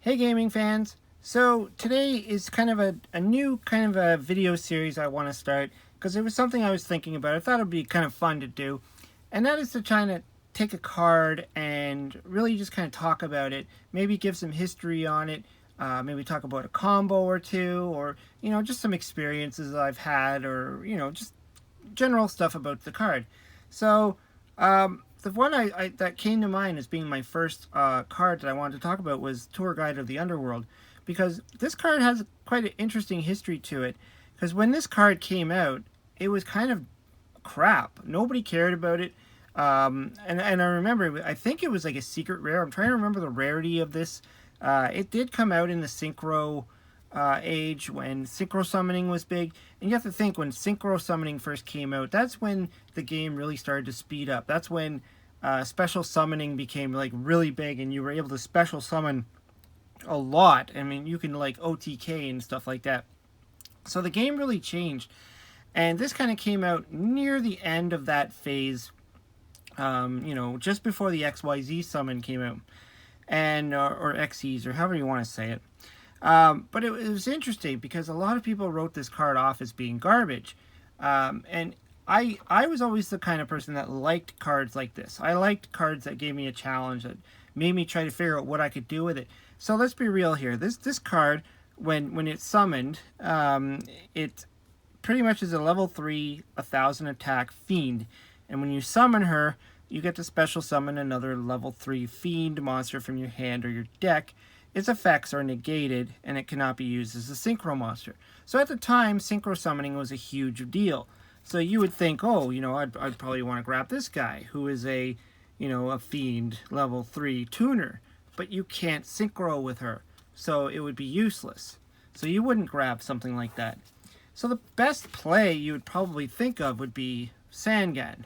Hey gaming fans! So today is kind of a new kind of a video series I want to start because it was something I was thinking about. I thought it would be kind of fun to do, and that is to try to take a card and really just kind of talk about it, maybe give some history on it, maybe talk about a combo or two, or just some experiences I've had, or just general stuff about the card. So the one that came to mind as being my first card that I wanted to talk about was Tour Guide of the Underworld, because this card has quite an interesting history to it. Because when this card came out, it was kind of crap. Nobody cared about it. And I remember, I think it was like a secret rare. I'm trying to remember the rarity of this. It did come out in the Synchro age when Synchro Summoning was big. And you have to think, when Synchro Summoning first came out, that's when the game really started to speed up. That's when special summoning became like really big, and you were able to special summon a lot. I mean, you can like OTK and stuff like that. So the game really changed. And this kind of came out near the end of that phase, just before the XYZ summon came out, and or XEs, or however you want to say it. But it was interesting because a lot of people wrote this card off as being garbage. And I was always the kind of person that liked cards like this. I liked cards that gave me a challenge, that made me try to figure out what I could do with it. So let's be real here. This card, when it's summoned, it pretty much is a level 3, 1,000 attack fiend. And when you summon her, you get to special summon another level 3 fiend monster from your hand or your deck. Its effects are negated, and it cannot be used as a synchro monster. So at the time, synchro summoning was a huge deal. So you would think, oh, I'd probably want to grab this guy who is a fiend level 3 tuner. But you can't synchro with her, so it would be useless. So you wouldn't grab something like that. So the best play you would probably think of would be Sangan.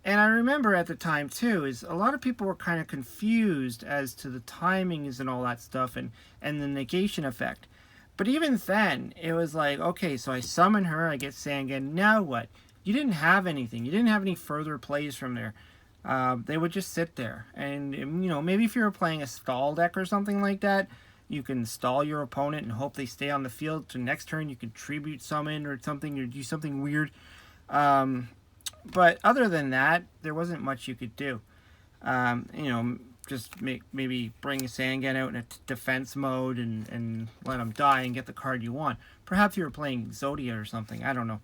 And I remember at the time, too, is a lot of people were kind of confused as to the timings and all that stuff, and the negation effect. But even then, it was like, okay, so I summon her, I get Sangan, now what? You didn't have anything. You didn't have any further plays from there. They would just sit there. And, maybe if you were playing a stall deck or something like that, you can stall your opponent and hope they stay on the field. So next turn you can tribute summon or something, or do something weird. But other than that, there wasn't much you could do. Just maybe bring Sangan out in a defense mode and let him die and get the card you want. Perhaps you were playing Zodia or something. I don't know.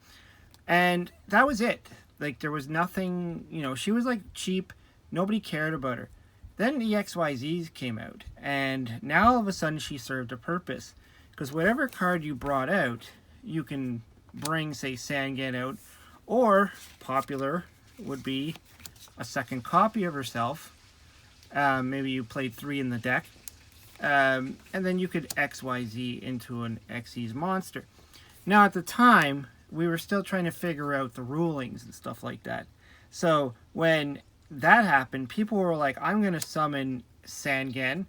And that was it. Like, there was nothing, she was like cheap. Nobody cared about her. Then the XYZs came out, and now all of a sudden she served a purpose. Because whatever card you brought out, you can bring, say, Sangan out, or popular would be a second copy of herself. Maybe you played 3 in the deck, and then you could XYZ into an XE's monster. Now at the time, we were still trying to figure out the rulings and stuff like that. So when that happened, people were like, I'm going to summon Sangan,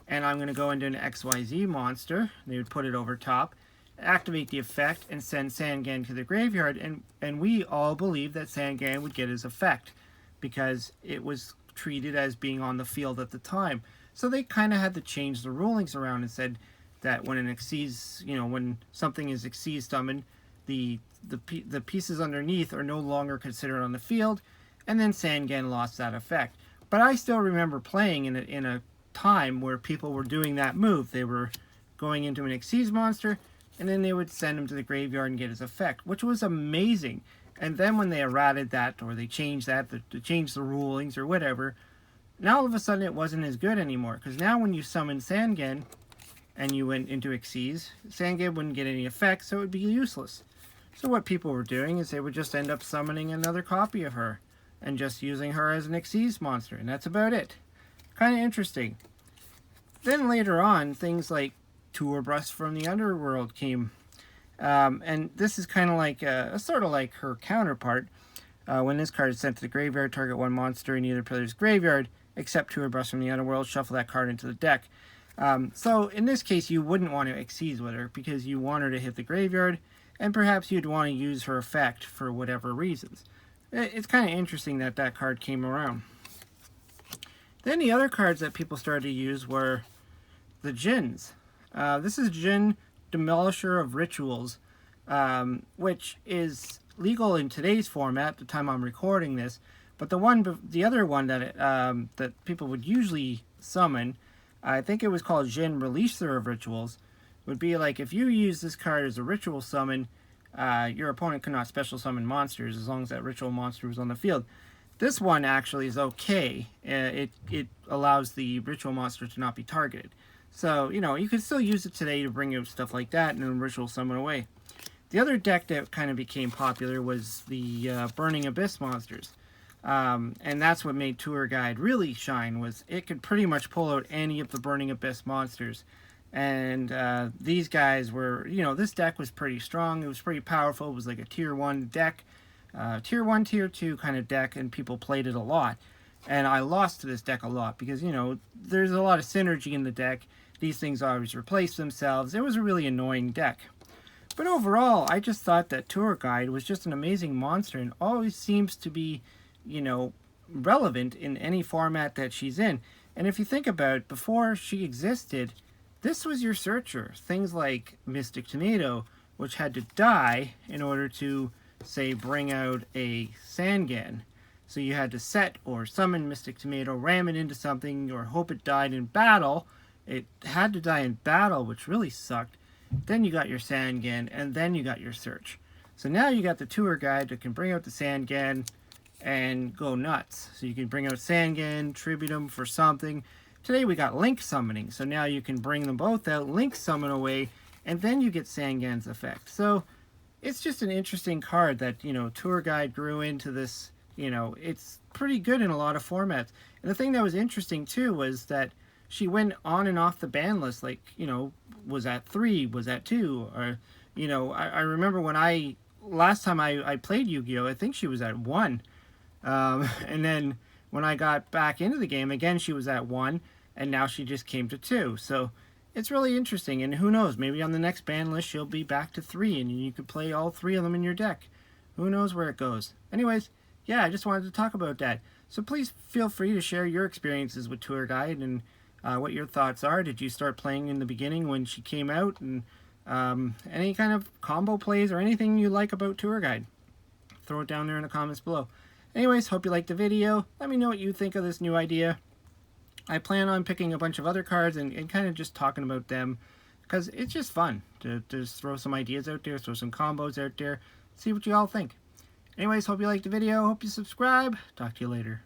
and I'm going to go into an XYZ monster. They would put it over top, activate the effect, and send Sangan to the graveyard. And we all believed that Sangan would get his effect because it was treated as being on the field at the time. So they kind of had to change the rulings around and said that when an Xyz, when something is Xyz summoned, the pieces underneath are no longer considered on the field, and then Sangan lost that effect. But I still remember playing in a time where people were doing that move. They were going into an Xyz monster, and then they would send him to the graveyard and get his effect, which was amazing. And then when they errated that, or they changed that, to change the rulings or whatever, now all of a sudden it wasn't as good anymore. Because now when you summon Sangan and you went into Xyz, Sangan wouldn't get any effect, so it would be useless. So what people were doing is they would just end up summoning another copy of her and just using her as an Xyz monster, and that's about it. Kind of interesting. Then later on, things like Tour Bus from the Underworld came, and this is kind of like sort of like her counterpart. When this card is sent to the graveyard, target one monster in either player's graveyard except Tour Bus from the Underworld. Shuffle that card into the deck. So in this case, you wouldn't want to Xyz with her because you want her to hit the graveyard, and perhaps you'd want to use her effect for whatever reasons. It's kind of interesting that that card came around. Then the other cards that people started to use were the Jins. This is Jin, Demolisher of Rituals, which is legal in today's format, the time I'm recording this. But the other one that people would usually summon, I think it was called Jin, Releaser of Rituals, would be like if you use this card as a ritual summon, your opponent cannot special summon monsters as long as that ritual monster was on the field. This one actually is okay. It allows the ritual monster to not be targeted. So, you could still use it today to bring out stuff like that and then ritual summon away. The other deck that kind of became popular was the Burning Abyss monsters. And that's what made Tour Guide really shine, was it could pretty much pull out any of the Burning Abyss monsters. And these guys were, this deck was pretty strong. It was pretty powerful. It was like a tier 1 deck. Tier 1, tier 2 kind of deck, and people played it a lot. And I lost to this deck a lot because, there's a lot of synergy in the deck. These things always replace themselves. It was a really annoying deck. But overall, I just thought that Tour Guide was just an amazing monster and always seems to be, relevant in any format that she's in. And if you think about it, before she existed, this was your searcher. Things like Mystic Tomato, which had to die in order to, say, bring out a Sangan. So you had to set or summon Mystic Tomato, ram it into something, or hope it died in battle. It had to die in battle, which really sucked. Then you got your Sangan, and then you got your search. So now you got the Tour Guide that can bring out the Sangan and go nuts. So you can bring out Sangan, tribute them for something. Today we got Link summoning, so now you can bring them both out, Link summon away, and then you get Sangan's effect. So it's just an interesting card that, Tour Guide grew into this, it's pretty good in a lot of formats. And the thing that was interesting too was that she went on and off the ban list, like, was at 3, was at 2, or, I remember when last time I played Yu-Gi-Oh! I think she was at 1. And then when I got back into the game, again, she was at 1, and now she just came to 2. So it's really interesting, and who knows, maybe on the next ban list she'll be back to 3, and you could play all 3 of them in your deck. Who knows where it goes. Anyways, yeah, I just wanted to talk about that. So please feel free to share your experiences with Tour Guide and what your thoughts are. Did you start playing in the beginning when she came out? And any kind of combo plays or anything you like about Tour Guide, throw it down there in the comments below. Anyways, hope you liked the video. Let me know what you think of this new idea. I plan on picking a bunch of other cards and kind of just talking about them, because it's just fun to just throw some ideas out there, throw some combos out there, see what you all think. Anyways, hope you liked the video. Hope you subscribe. Talk to you later.